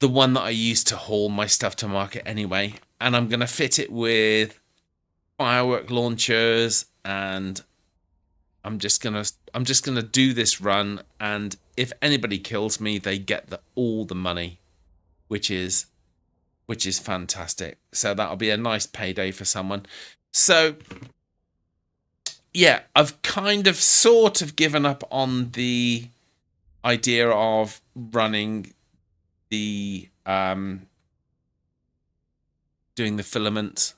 the one that I use to haul my stuff to market anyway. And I'm going to fit it with firework launchers, and I'm just gonna do this run, and if anybody kills me, they get all the money, which is fantastic. So that'll be a nice payday for someone. So yeah, I've kind of sort of given up on the idea of running the doing the filament,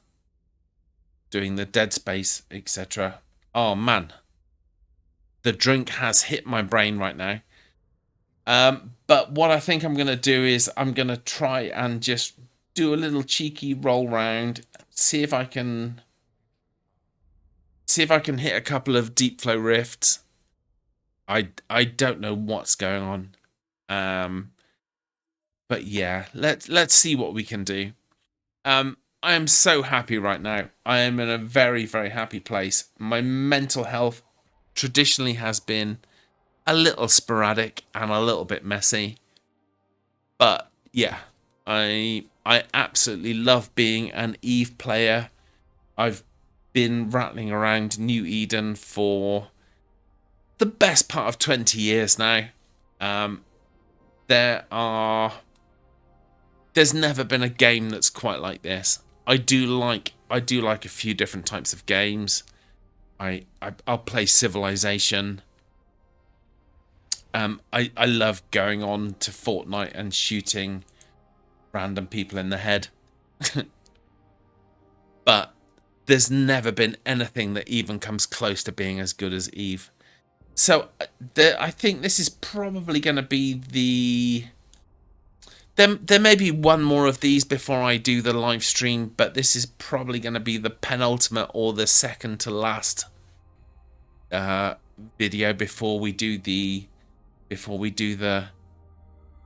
doing the dead space, etc. Oh man, the drink has hit my brain right now. But what I think I'm going to do is I'm going to try and just do a little cheeky roll round, see if I can hit a couple of deep flow rifts. I don't know what's going on. But yeah, let's see what we can do. I am so happy right now. I am in a very, very happy place. My mental health traditionally has been a little sporadic and a little bit messy. But yeah, I absolutely love being an Eve player. I've been rattling around New Eden for the best part of 20 years now. There's never been a game that's quite like this. I do like a few different types of games. I'll play Civilization. I love going on to Fortnite and shooting random people in the head. But there's never been anything that even comes close to being as good as Eve. So I think this is probably going to be the... There may be one more of these before I do the live stream, but this is probably going to be the penultimate or the second to last video before we do the...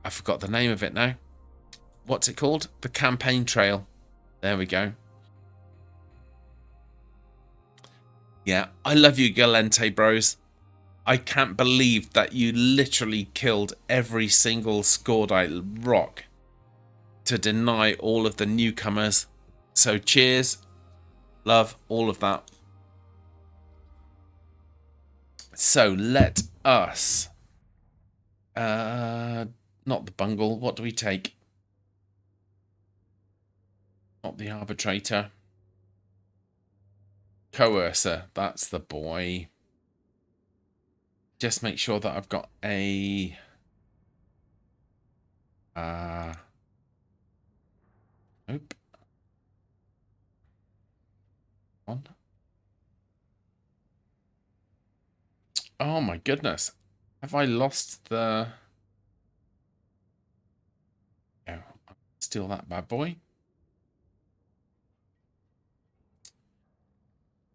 I forgot the name of it now. What's it called? The campaign trail. There we go. Yeah, I love you, Gallente bros. I can't believe that you literally killed every single Scordite rock to deny all of the newcomers. So cheers. Love all of that. So let us... not the bungle. What do we take? Not the arbitrator. Coercer. That's the boy. Just make sure that I've got a... Nope. On. Oh my goodness. Have I lost the... Oh, steal that bad boy.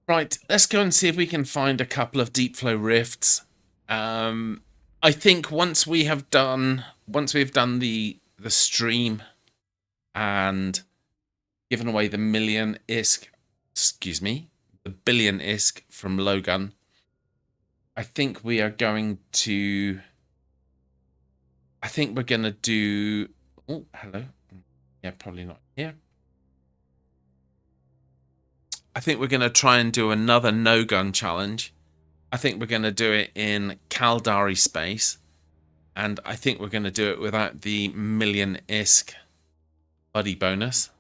Right, let's go and see if we can find a couple of deep flow rifts. I think once we've done the stream and given away the Billion ISK from Lowgun, I think we're going to do... Oh, hello. Yeah, probably not here. I think we're going to try and do another no-gun challenge. I think we're going to do it in Caldari space. And I think we're going to do it without the Billion ISK buddy bonus.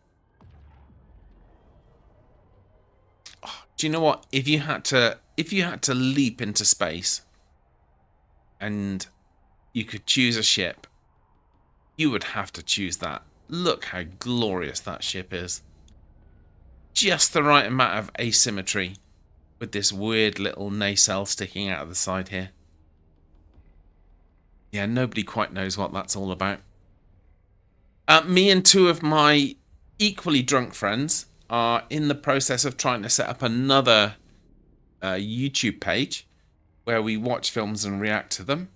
Oh, do you know what? If you had to leap into space and you could choose a ship, you would have to choose that. Look how glorious that ship is. Just the right amount of asymmetry with this weird little nacelle sticking out of the side here. Yeah, nobody quite knows what that's all about. Me and two of my equally drunk friends are in the process of trying to set up another YouTube page where we watch films and react to them.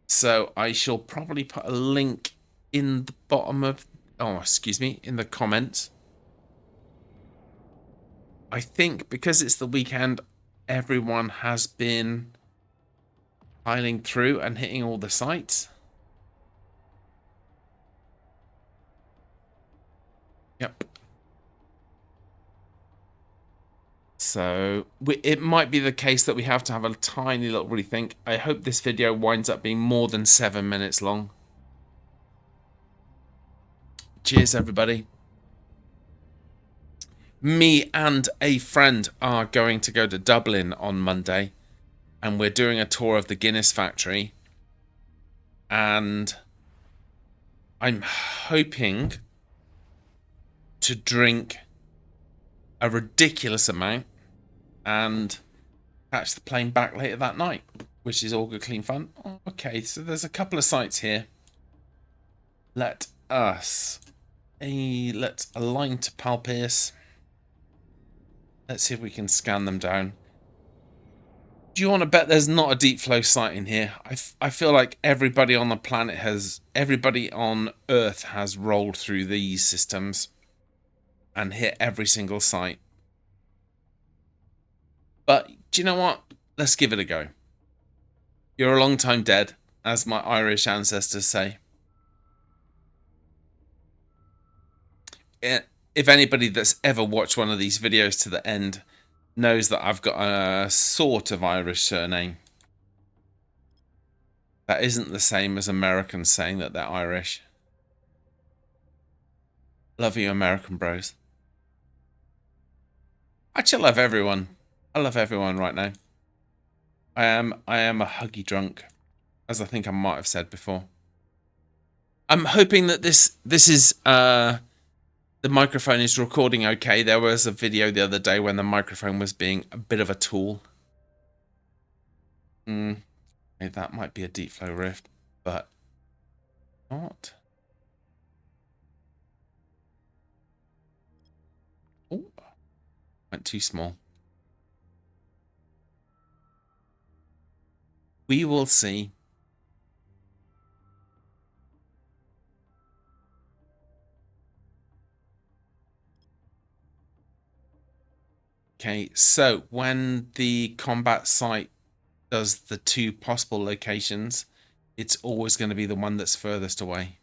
So I shall probably put a link in the bottom of... Oh, excuse me, in the comments. I think because it's the weekend, everyone has been piling through and hitting all the sites. Yep. So it might be the case that we have to have a tiny little rethink. I hope this video winds up being more than 7 minutes long. Cheers, everybody. Me and a friend are going to go to Dublin on Monday, and we're doing a tour of the Guinness factory. And I'm hoping to drink a ridiculous amount and catch the plane back later that night, which is all good, clean fun. Okay, so there's a couple of sites here. Let's align to Palpierce. Let's see if we can scan them down. Do you want to bet there's not a deep flow site in here? I feel like everybody on the planet everybody on Earth has rolled through these systems and hit every single site. But do you know what? Let's give it a go. You're a long time dead, as my Irish ancestors say. If anybody that's ever watched one of these videos to the end knows that I've got a sort of Irish surname. That isn't the same as Americans saying that they're Irish. Love you, American bros. Actually, I love everyone. I love everyone right now. I am a huggy drunk, as I think I might have said before. I'm hoping that this is the microphone is recording okay. There was a video the other day when the microphone was being a bit of a tool. That might be a deep flow rift, but not. Oh, went too small. We will see. Okay, so when the combat site does the two possible locations, it's always going to be the one that's furthest away.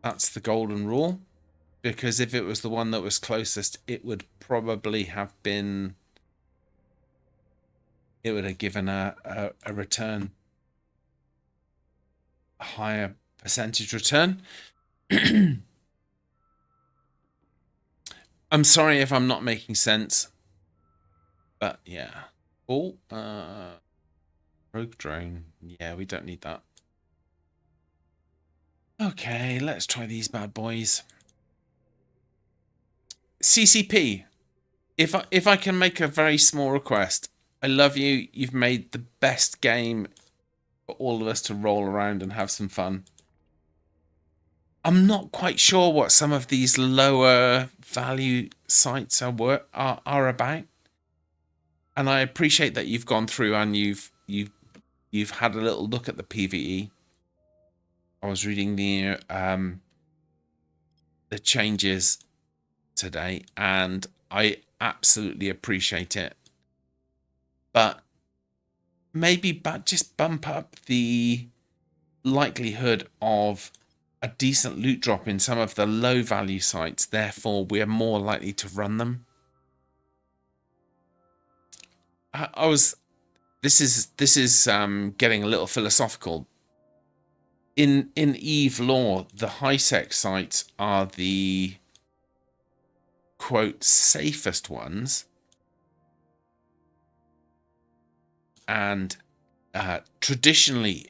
That's the golden rule, because if it was the one that was closest, it would probably have been, it would have given a return, a higher percentage return. I'm sorry if I'm not making sense, but yeah. Oh, rogue drone. Yeah, we don't need that. Okay, let's try these bad boys. CCP. If I can make a very small request, I love you. You've made the best game for all of us to roll around and have some fun. I'm not quite sure what some of these lower value sites are about, and I appreciate that you've gone through and you've had a little look at the PVE. I was reading the changes today, and I absolutely appreciate it. But maybe just bump up the likelihood of a decent loot drop in some of the low value sites. Therefore, we're more likely to run them. This is getting a little philosophical. In Eve lore, the high-sec sites are the quote safest ones, and traditionally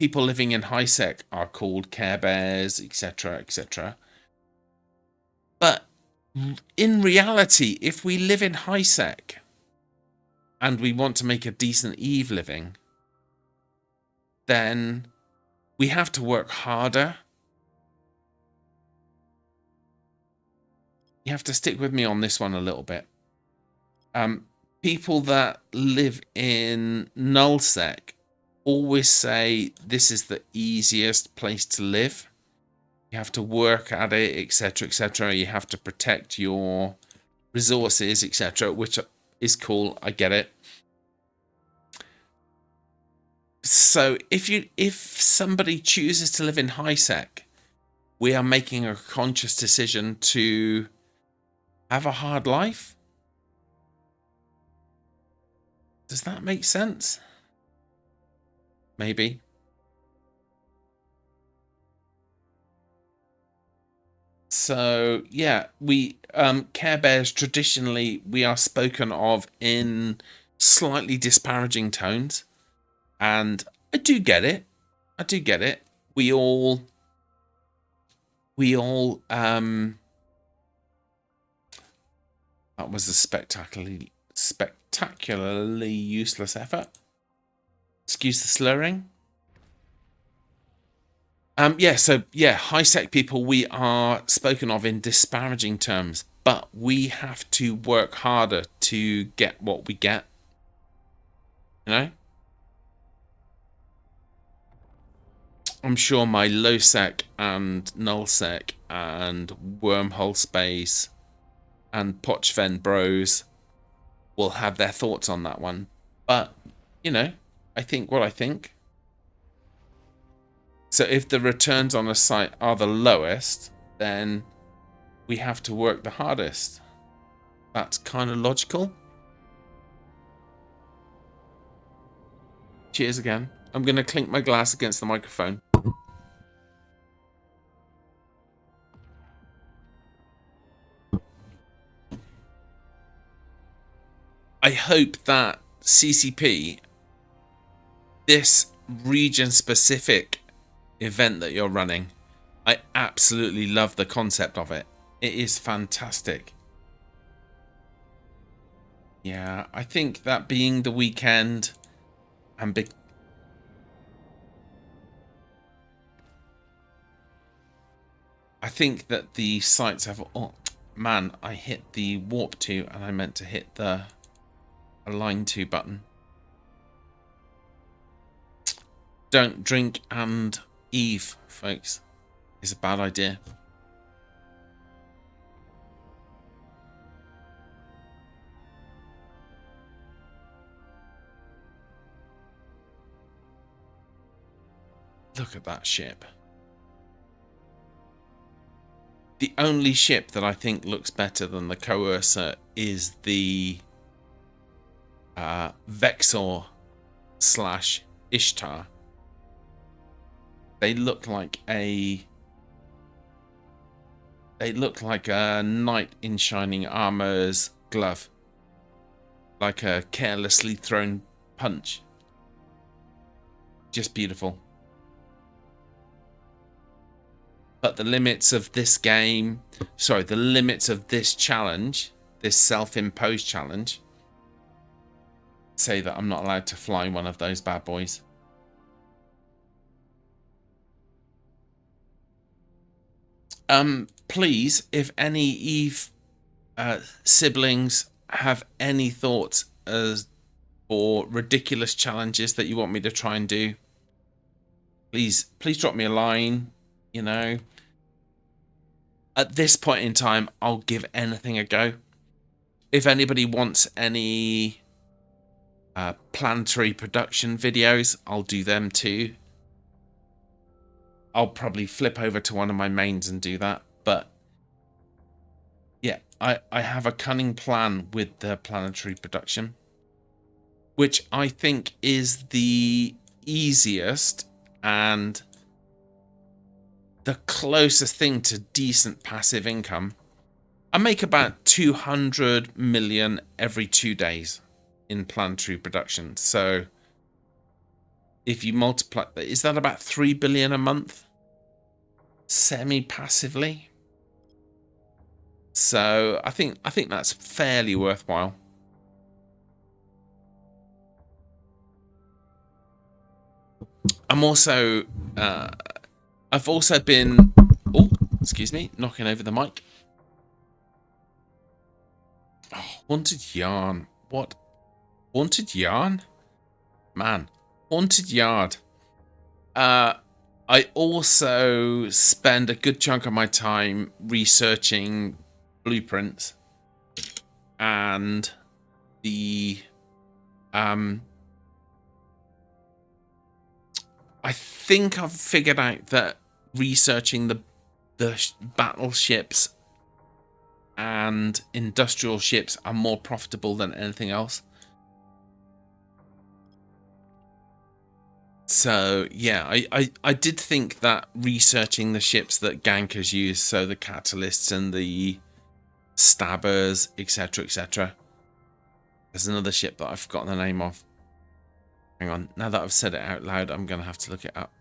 people living in high-sec are called Care Bears, etc., etc. But in reality, if we live in high-sec and we want to make a decent Eve living, then we have to work harder. You have to stick with me on this one a little bit. People that live in nullsec always say this is the easiest place to live. You have to work at it, etc., etc. You have to protect your resources, etc., which is cool. I get it. So if somebody chooses to live in high sec, we are making a conscious decision to have a hard life. Does that make sense? Maybe. So yeah, we Care Bears traditionally we are spoken of in slightly disparaging tones, and I do get it. I do get it. We all that was a spectacularly useless effort. Excuse the slurring. High sec people, we are spoken of in disparaging terms, but we have to work harder to get what we get. You know? I'm sure my low sec and null sec and wormhole space and Pochven bros will have their thoughts on that one. But, you know, I think what I think. So if the returns on a site are the lowest, then we have to work the hardest. That's kind of logical. Cheers again. I'm going to clink my glass against the microphone. I hope that CCP, this region-specific event that you're running, I absolutely love the concept of it. It is fantastic. Yeah, I think that being the weekend and I think that the sites have... Oh, man, I hit the warp 2 and I meant to hit the align 2 button. Don't drink and Eve, folks. It's a bad idea. Look at that ship. The only ship that I think looks better than the Coercer is the Vexor / Ishtar. They look like a knight in shining armor's glove, like a carelessly thrown punch. Just beautiful. But the limits of this game, the limits of this challenge, this self-imposed challenge, say that I'm not allowed to fly one of those bad boys. Please, if any Eve siblings have any thoughts or ridiculous challenges that you want me to try and do, please drop me a line. You know, at this point in time, I'll give anything a go. If anybody wants any planetary production videos, I'll do them too. I'll probably flip over to one of my mains and do that. But yeah, I have a cunning plan with the planetary production, which I think is the easiest and the closest thing to decent passive income. I make about 200 million every 2 days in planetary production. So if you multiply, is that about 3 billion a month? Semi-passively. So I think that's fairly worthwhile. I'm also I've also been excuse me, knocking over the mic. Oh, haunted yarn. What? Haunted yarn? Man, haunted yard. I also spend a good chunk of my time researching blueprints and the I think I've figured out that researching the the battleships and industrial ships are more profitable than anything else. So yeah, I did think that researching the ships that Gankers use, so the catalysts and the stabbers, etc., etc. There's another ship that I've forgotten the name of. Hang on, now that I've said it out loud, I'm gonna have to look it up.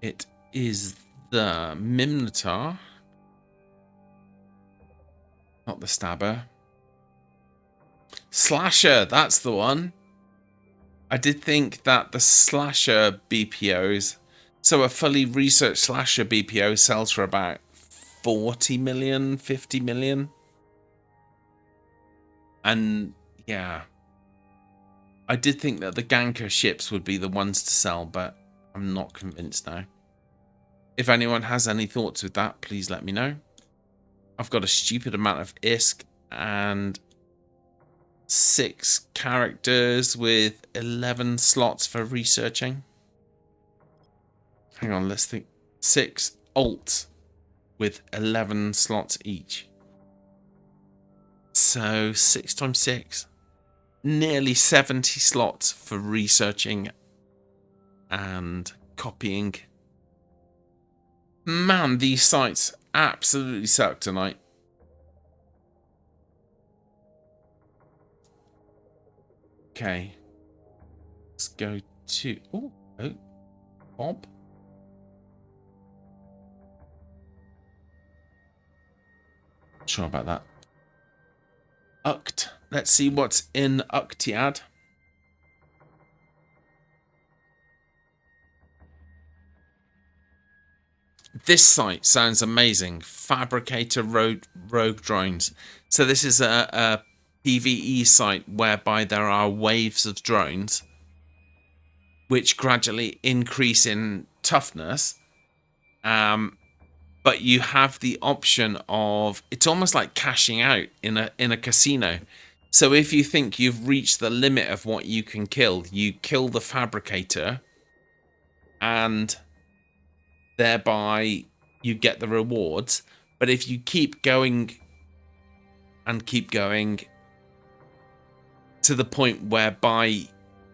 It is the Minotaur, not the stabber. Slasher, that's the one. I did think that the slasher BPOs, so a fully researched slasher BPO sells for about 40 million, 50 million. And yeah, I did think that the Ganker ships would be the ones to sell, but I'm not convinced now. If anyone has any thoughts with that, please let me know. I've got a stupid amount of ISK and 6 characters with 11 slots for researching. Hang on, let's think. 6 alts with 11 slots each. So 6 times 6. Nearly 70 slots for researching and copying. Man, these sites absolutely suck tonight. Okay. Let's go to... Oh, Bob. Not sure about that. Uct. Let's see what's in Uctiad. This site sounds amazing. Fabricator rogue drones. So this is a PvE site whereby there are waves of drones which gradually increase in toughness. But you have the option of, it's almost like cashing out in a casino. So if you think you've reached the limit of what you can kill, you kill the fabricator and thereby you get the rewards. But if you keep going and keep going to the point whereby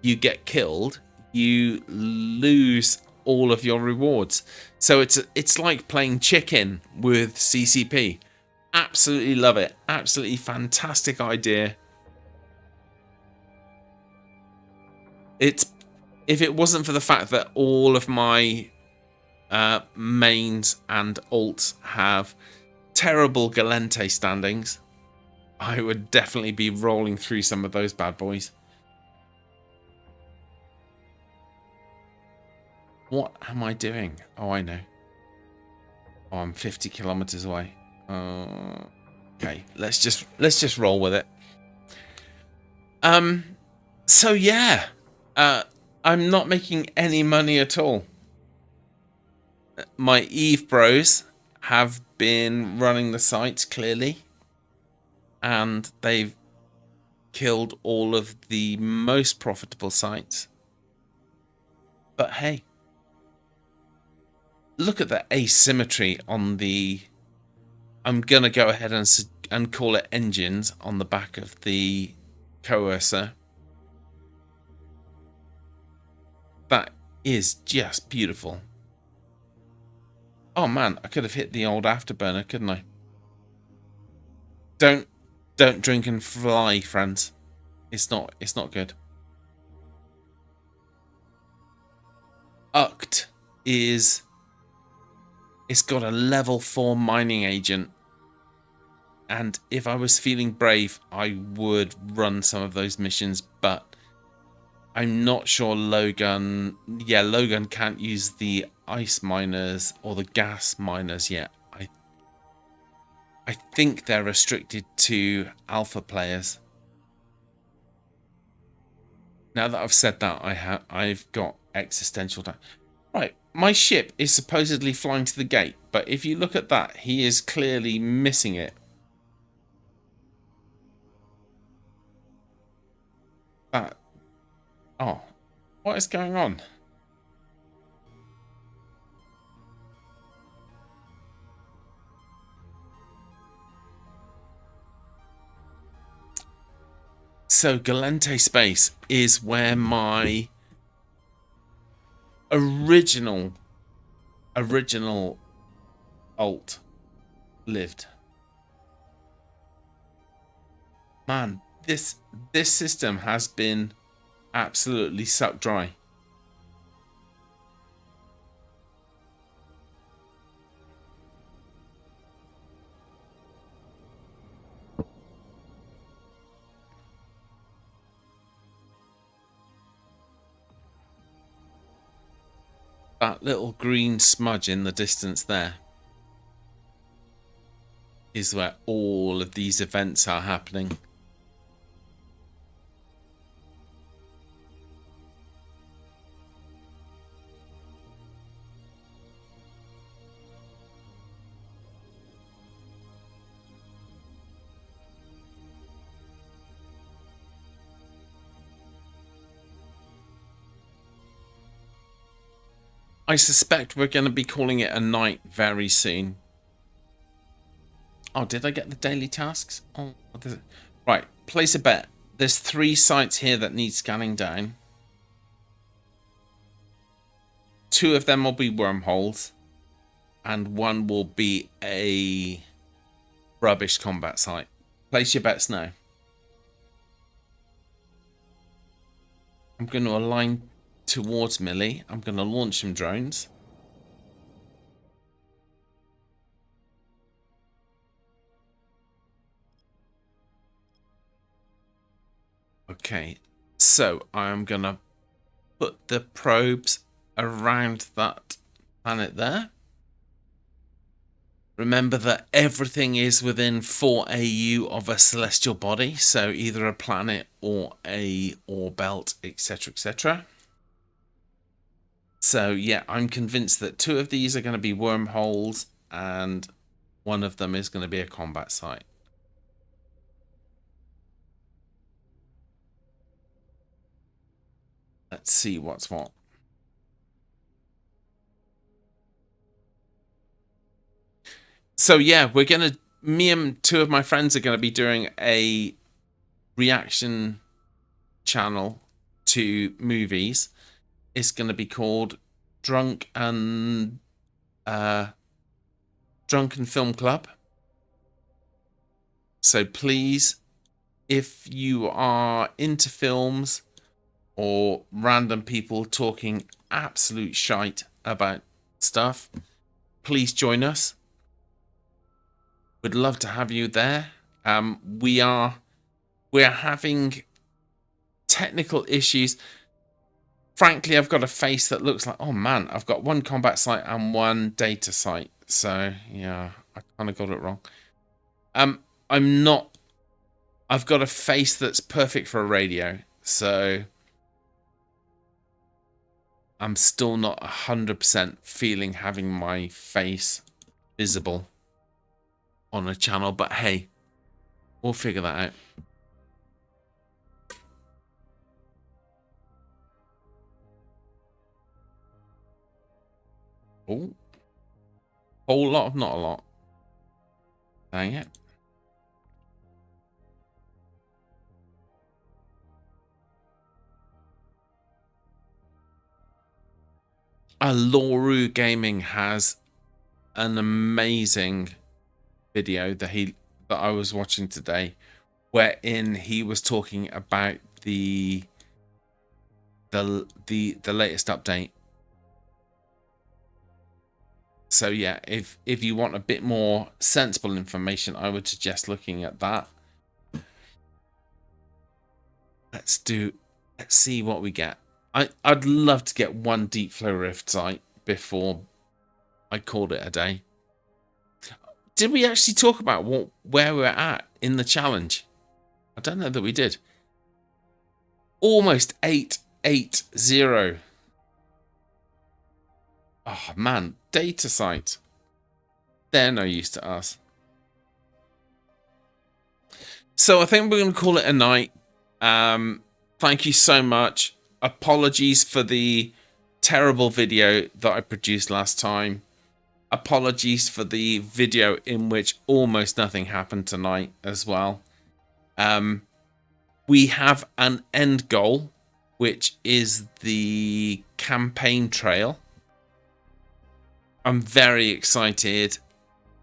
you get killed, you lose all of your rewards. So it's like playing chicken with CCP. Absolutely love it. Absolutely fantastic idea. If it wasn't for the fact that all of my mains and alts have terrible Gallente standings, I would definitely be rolling through some of those bad boys. What am I doing? Oh, I know. Oh, I'm 50 kilometers away. Okay, let's just roll with it. So yeah, I'm not making any money at all. My Eve bros have been running the sites clearly, and they've killed all of the most profitable sites. But hey, look at the asymmetry on the... I'm gonna go ahead and call it engines on the back of the coercer. That is just beautiful. Oh man, I could have hit the old afterburner, couldn't I? Don't drink and fly, friends. It's not good. Uct is... It's got a level 4 mining agent. And if I was feeling brave, I would run some of those missions, but I'm not sure Lowgun... Yeah, Lowgun can't use the ice miners or the gas miners yet. I think they're restricted to alpha players. Now that I've said that, I've got existential doubt. Right, my ship is supposedly flying to the gate, but if you look at that, he is clearly missing it. Oh, what is going on? So Gallente space is where my original alt lived. Man, this system has been absolutely sucked dry. That little green smudge in the distance there is where all of these events are happening. I suspect we're going to be calling it a night very soon. Oh, did I get the daily tasks? Oh, right. Place a bet. There's 3 sites here that need scanning down. 2 of them will be wormholes. And 1 will be a rubbish combat site. Place your bets now. I'm going to align towards Millie. I'm going to launch some drones. Okay, so I'm going to put the probes around that planet there. Remember that everything is within 4 AU of a celestial body, so either a planet or a ore belt, etc, etc. So yeah, I'm convinced that 2 of these are going to be wormholes and 1 of them is going to be a combat site. Let's see what's what. So yeah, we're going to, me and 2 of my friends are going to be doing a reaction channel to movies. It's going to be called Drunken Film Club. So please, if you are into films or random people talking absolute shite about stuff, please join us. We'd love to have you there. We're having technical issues. Frankly, I've got a face that looks like, oh man, I've got 1 combat site and 1 data site. So yeah, I kind of got it wrong. I've got a face that's perfect for a radio. So I'm still not 100% feeling having my face visible on a channel, but hey, we'll figure that out. Oh, whole lot of not a lot. Dang it. Loru Gaming has an amazing video that I was watching today, wherein he was talking about the latest update. So yeah, if you want a bit more sensible information, I would suggest looking at that. Let's see what we get. I'd love to get 1 Deep Flow Rift site before I called it a day. Did we actually talk about where we're at in the challenge? I don't know that we did. Almost 880. Oh man, data site. They're no use to us. So I think we're going to call it a night. Thank you so much. Apologies for the terrible video that I produced last time. Apologies for the video in which almost nothing happened tonight as well. We have an end goal, which is the campaign trail. I'm very excited.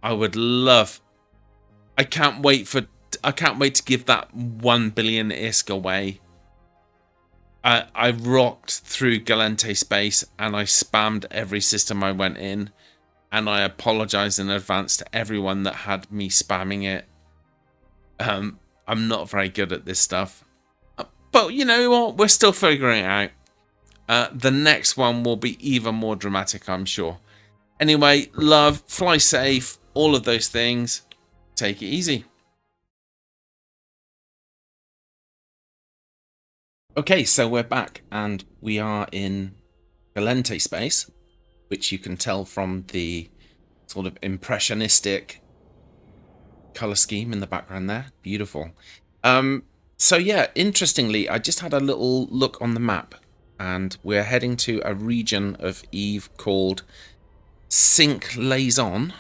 I would love. I can't wait to give that 1 billion ISK away. I rocked through Gallente space and I spammed every system I went in, and I apologize in advance to everyone that had me spamming it. I'm not very good at this stuff, but you know what? We're still figuring it out. The next one will be even more dramatic, I'm sure. Anyway, love, fly safe, all of those things. Take it easy. Okay, so we're back and we are in Gallente space, which you can tell from the sort of impressionistic color scheme in the background there. Beautiful. So yeah, interestingly, I just had a little look on the map and we're heading to a region of Eve called Sink Laison,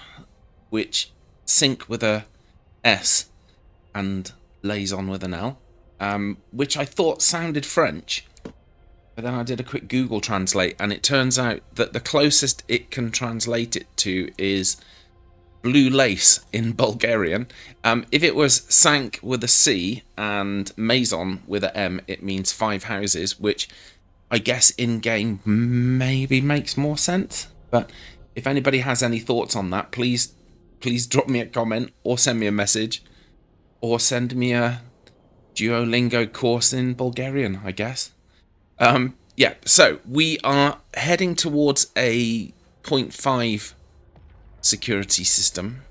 which Sink with a S and Laison with an L, which I thought sounded French. But then I did a quick Google translate and it turns out that the closest it can translate it to is blue lace in Bulgarian. If it was Sank with a C and Maison with a M, it means 5 houses, which I guess in-game maybe makes more sense. But if anybody has any thoughts on that, please drop me a comment or send me a message or send me a Duolingo course in Bulgarian, I guess. Yeah, so we are heading towards a 0.5 security system.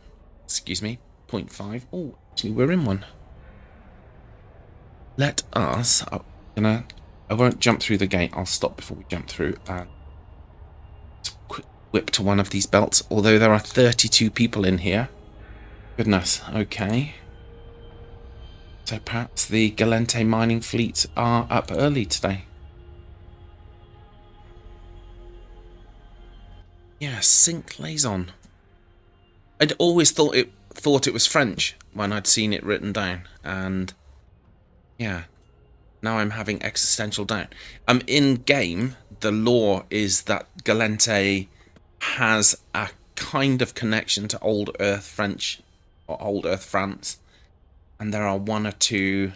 Excuse me, 0.5. Oh, actually, we're in one. Let us. I won't jump through the gate. I'll stop before we jump through and quick whip to one of these belts. Although there are 32 people in here. Goodness. Okay. So perhaps the Gallente mining fleets are up early today. Yeah, Sink Laison. I'd always thought it was French when I'd seen it written down, and yeah, now I'm having existential doubt. In game, the lore is that Gallente has a kind of connection to Old Earth French or Old Earth France, and there are one or two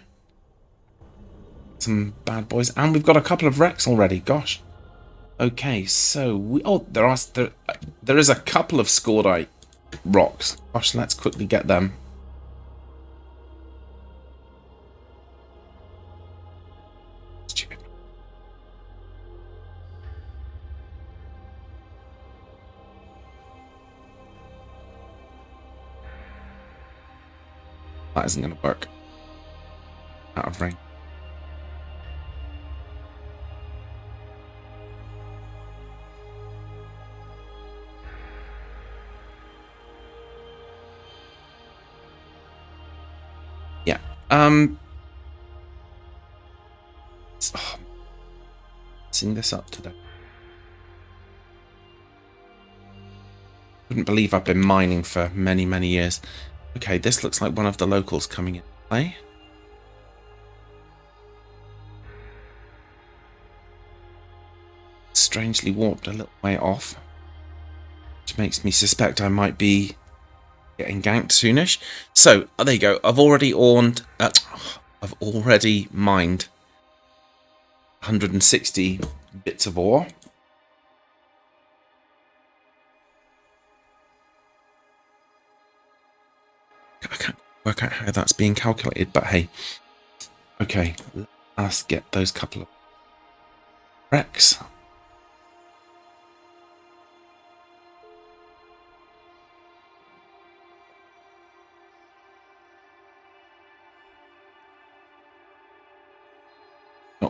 some bad boys, and we've got a couple of wrecks already. Gosh. Okay, so there is a couple of Scordite rocks. Gosh, let's quickly get them. Stupid. That isn't going to work. Out of range. Yeah. Messing this up today. Couldn't believe I've been mining for many, many years. Okay, this looks like one of the locals coming in play. Strangely warped a little way off, which makes me suspect I might be getting ganked soonish. So there you go. I've already mined 160 bits of ore. I can't work out how that's being calculated, but hey. Okay, let's get those couple of wrecks.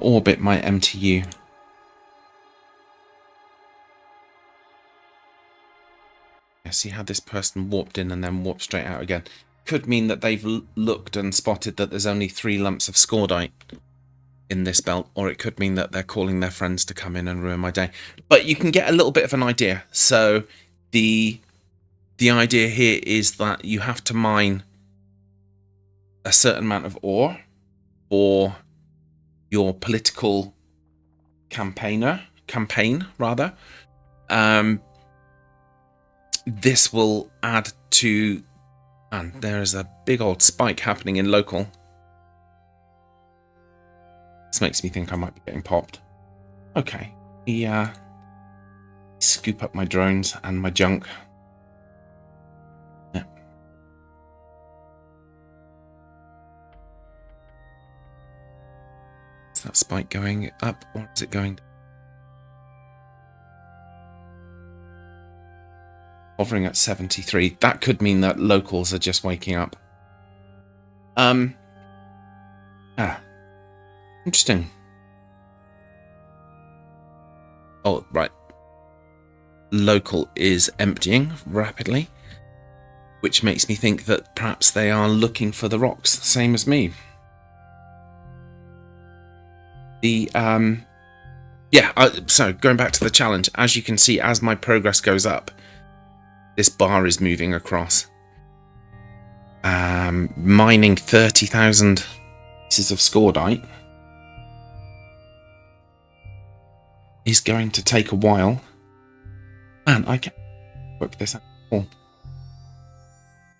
Orbit my MTU. I see how this person warped in and then warped straight out again. Could mean that they've looked and spotted that there's only 3 lumps of Scordite in this belt, or it could mean that they're calling their friends to come in and ruin my day. But you can get a little bit of an idea. So the idea here is that you have to mine a certain amount of ore for your political campaign rather. This will add to, and there is a big old spike happening in local. This makes me think I might be getting popped. Okay, scoop up my drones and my junk. Yeah. Is that spike going up or is it going down? Hovering at 73. That could mean that locals are just waking up. Interesting. Oh, right. Local is emptying rapidly, which makes me think that perhaps they are looking for the rocks, same as me. So going back to the challenge, as you can see, as my progress goes up, this bar is moving across. Mining 30,000 pieces of scordite is going to take a while. Man, I can't work this out.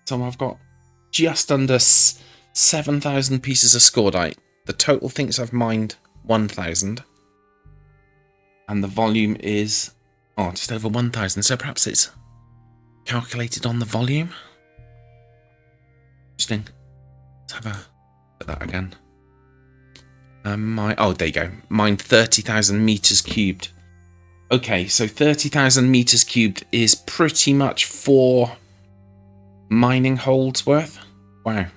So I've got just under 7,000 pieces of scordite. The total thinks I've mined 1,000. And the volume is just over 1,000. So perhaps it's calculated on the volume. Interesting. Let's have a look at that again. There you go. Mined 30,000 meters cubed. Okay, so 30,000 meters cubed is pretty much 4 mining holds worth. Wow.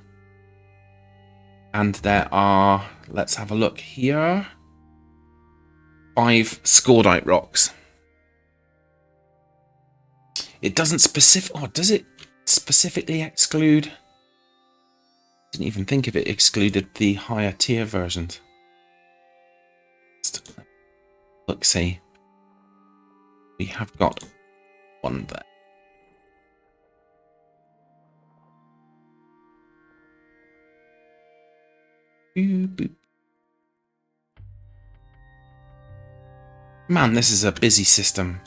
And there are, let's have a look here, 5 scordite rocks. It doesn't does it specifically exclude? Didn't even think if it excluded the higher tier versions. Look, see. We have got one there. Boop. Man, this is a busy system.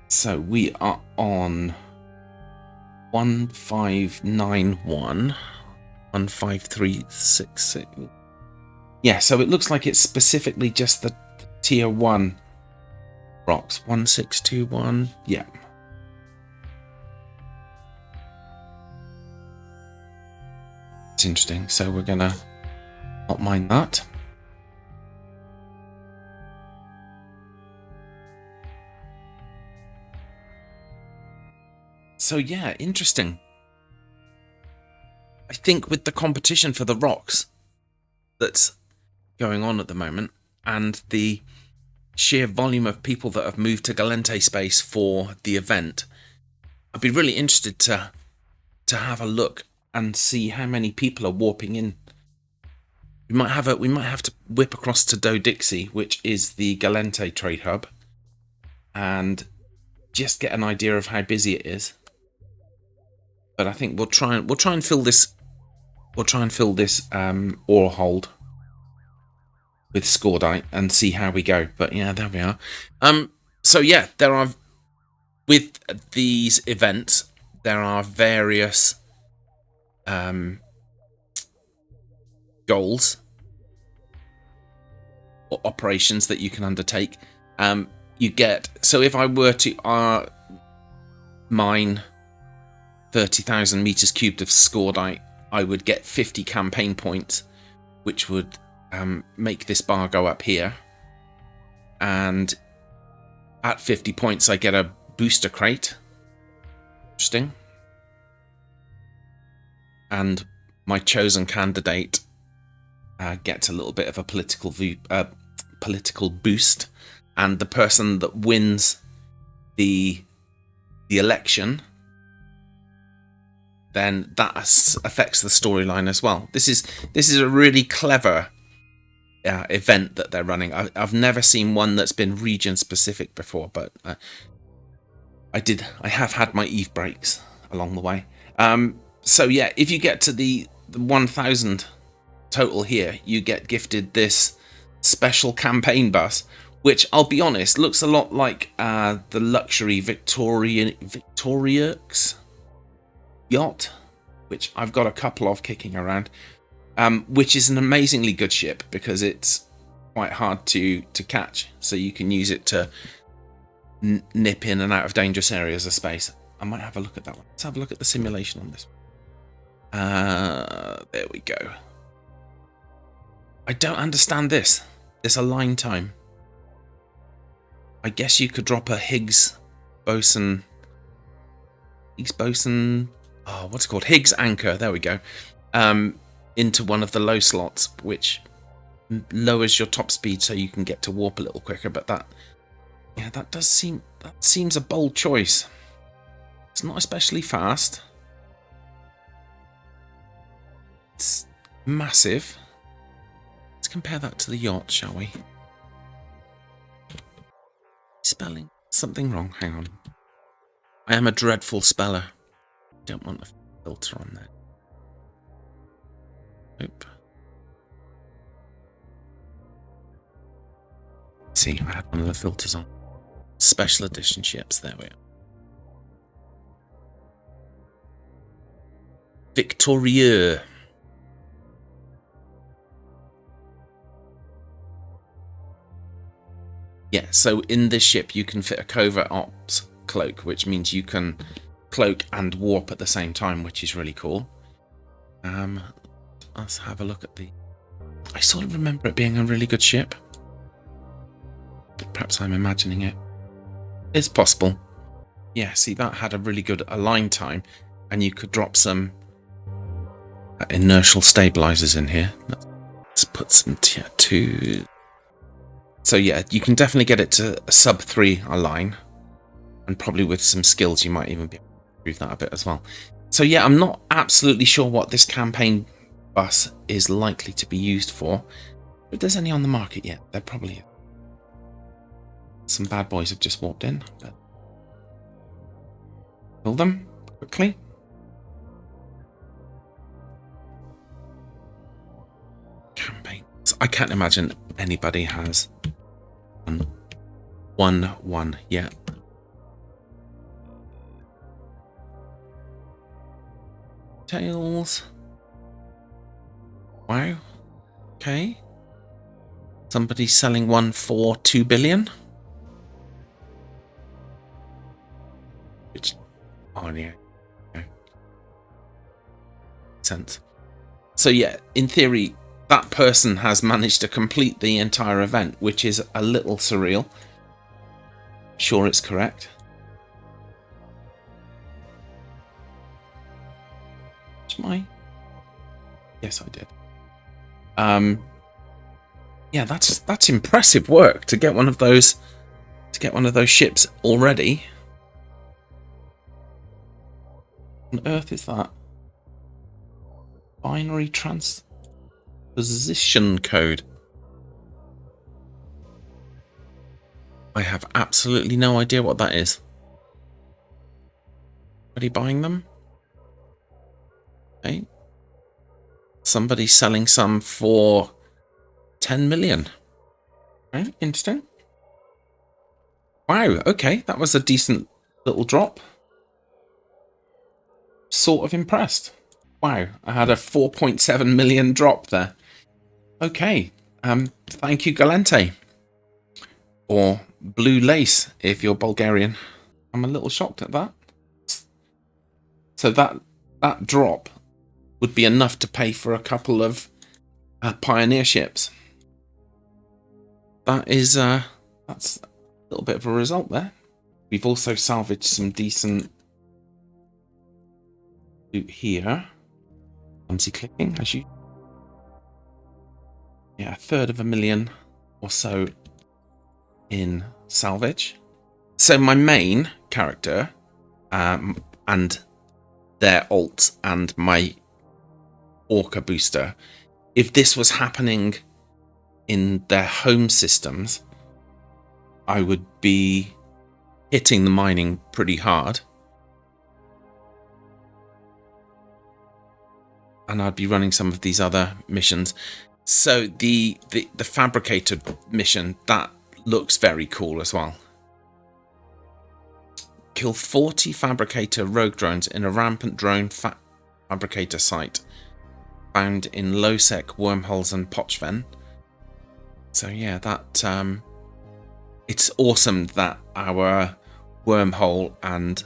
So we are on 1591, 15366. Yeah, so it looks like it's specifically just the tier 1 rocks. 1621. Yeah. It's interesting. So we're gonna not mind that. So yeah, interesting. I think with the competition for the rocks that's going on at the moment and the sheer volume of people that have moved to Gallente space for the event, I'd be really interested to have a look and see how many people are warping in. We might have to whip across to Do Dixie, which is the Gallente trade hub, and just get an idea of how busy it is. But I think we'll try and fill this ore hold with scordite and see how we go. But yeah, there we are. So yeah, there are, with these events, there are various goals or operations that you can undertake. You get, so if I were to mine 30,000 meters cubed of scordite, I would get 50 campaign points, which would make this bar go up here. And at 50 points, I get a booster crate. Interesting. And my chosen candidate gets a little bit of a political boost. And the person that wins the election, then that affects the storyline as well. This is a really clever event that they're running. I've never seen one that's been region specific before, but I have had my Eve breaks along the way. So yeah, if you get to the 1,000 total here, you get gifted this special campaign bus, which I'll be honest looks a lot like the luxury Victorieux yacht, which I've got a couple of kicking around, which is an amazingly good ship because it's quite hard to catch, so you can use it to nip in and out of dangerous areas of space. I might have a look at that one. Let's have a look at the simulation on this one. There we go. I don't understand this align time. I guess you could drop a Higgs boson, oh, what's it called? Higgs anchor, there we go, into one of the low slots, which lowers your top speed so you can get to warp a little quicker. But that seems a bold choice. It's not especially fast. It's massive. Let's compare that to the yacht, shall we? Spelling something wrong. Hang on. I am a dreadful speller. Don't want a filter on there. Nope. See, I had one of the filters on. Special edition ships. There we are. Victorieux. Yeah, so in this ship you can fit a covert ops cloak, which means you can cloak and warp at the same time, which is really cool. Let's have a look at the... I sort of remember it being a really good ship. Perhaps I'm imagining it. It's possible. Yeah, see, that had a really good align time, and you could drop some inertial stabilizers in here. Let's put some tier 2. So yeah, you can definitely get it to a sub 3 align, and probably with some skills you might even be able to improve that a bit as well. So yeah, I'm not absolutely sure what this campaign bus is likely to be used for. If there's any on the market yet, there probably is. Some bad boys have just walked in, but kill them quickly. Campaigns. I can't imagine anybody has one yet. Tails. Wow. Okay. Somebody's selling one for 2 billion. Which, oh yeah. Okay. Sense. So yeah, in theory, that person has managed to complete the entire event, which is a little surreal. Sure, it's correct. Yes, I did. Yeah, that's impressive work to get one of those ships already. What on earth is that? Binary transposition code. I have absolutely no idea what that is. Anybody buying them? Okay. Somebody's selling some for 10 million. Okay, interesting. Wow, okay, that was a decent little drop. Sort of impressed. Wow, I had a 4.7 million drop there. Okay, thank you, Gallente. Or Blue Lace, if you're Bulgarian. I'm a little shocked at that. So that drop would be enough to pay for a couple of pioneer ships. That's a little bit of a result there. We've also salvaged some decent loot here. Clumsy clicking, as you... Yeah, 1/3 of a million or so in salvage. So my main character and their alt and my Orca booster, if this was happening in their home systems, I would be hitting the mining pretty hard. And I'd be running some of these other missions. So the fabricator mission, that looks very cool as well. Kill 40 fabricator rogue drones in a rampant drone fabricator site found in low-sec wormholes and Pochven. So yeah, that it's awesome that our wormhole and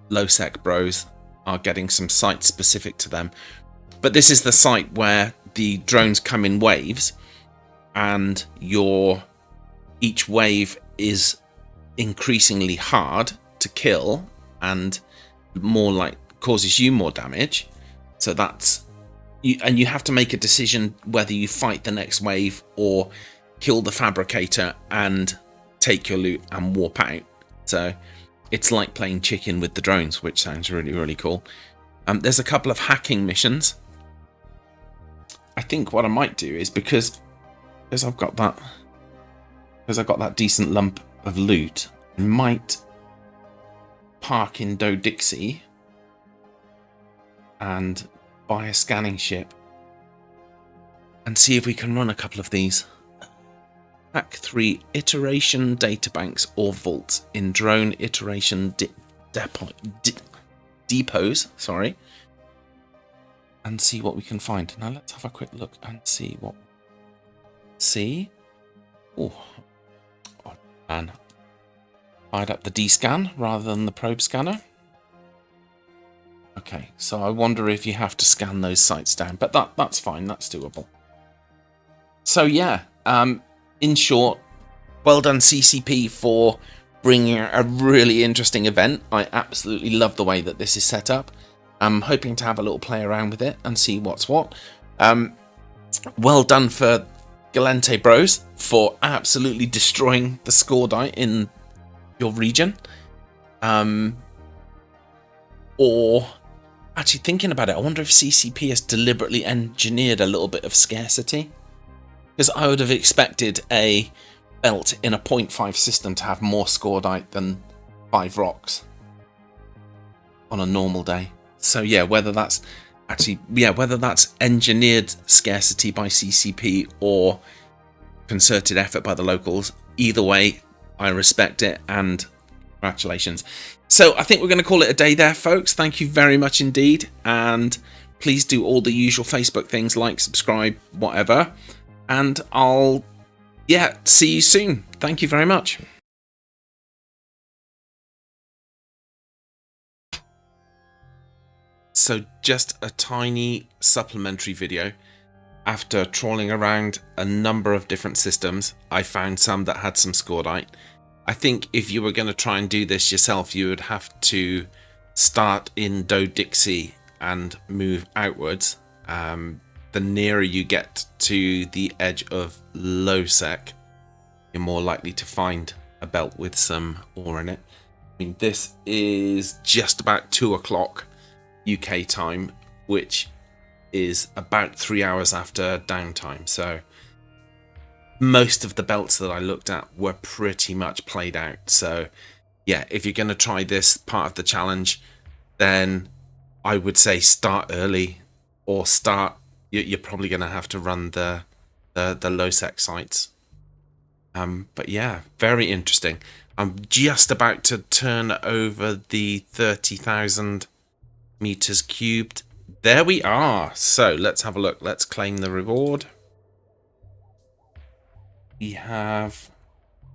low-sec bros are getting some sites specific to them. But this is the site where the drones come in waves, and each wave is increasingly hard to kill and more like causes you more damage. So that's and you have to make a decision whether you fight the next wave or kill the fabricator and take your loot and warp out. So it's like playing chicken with the drones, which sounds really, really cool. There's a couple of hacking missions. I think what I might do is because I've got that decent lump of loot, I might park in Dodixie and buy a scanning ship and see if we can run a couple of these. Hack 3 iteration databanks or vaults in drone iteration depots, sorry, and see what we can find. Now let's have a quick look and see what. Oh man, fired up the D-scan rather than the probe scanner. Okay, so I wonder if you have to scan those sites down, but that's fine, that's doable. So yeah, in short, well done CCP for bringing a really interesting event. I absolutely love the way that this is set up. I'm hoping to have a little play around with it and see what's what. Well done for Gallente Bros for absolutely destroying the score die in your region. Or actually thinking about it, I wonder if CCP has deliberately engineered a little bit of scarcity. Because I would have expected a belt in a 0.5 system to have more score die than 5 rocks on a normal day. So yeah, whether that's engineered scarcity by CCP or concerted effort by the locals, either way, I respect it and congratulations. So I think we're going to call it a day there, folks. Thank you very much indeed, and please do all the usual Facebook things, like, subscribe, whatever, and I'll see you soon. Thank you very much. So just a tiny supplementary video. After trawling around a number of different systems, I found some that had some scordite. I think if you were going to try and do this yourself, you would have to start in Dodixie and move outwards. The nearer you get to the edge of low sec, you're more likely to find a belt with some ore in it. I mean, this is just about 2 o'clock UK time, which is about 3 hours after downtime. So most of the belts that I looked at were pretty much played out. So yeah, if you're going to try this part of the challenge, then I would say start early, or you're probably going to have to run the low sec sites. But yeah, very interesting. I'm just about to turn over the 30,000 meters cubed. There we are. So let's have a look. Let's claim the reward. There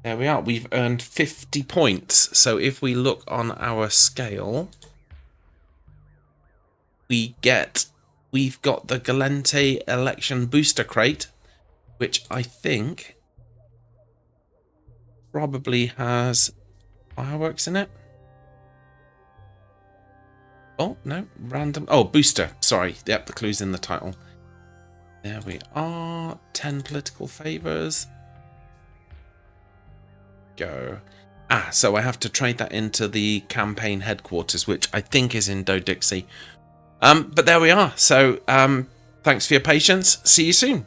we are. We've earned 50 points. So if we look on our scale, we've got the Gallente election booster crate, which I think probably has fireworks in it. Oh, no, random. Oh, booster. Sorry. Yep, the clue's in the title. There we are. 10 political favors. Go. So I have to trade that into the campaign headquarters, which I think is in Dodixie. But there we are. So thanks for your patience. See you soon.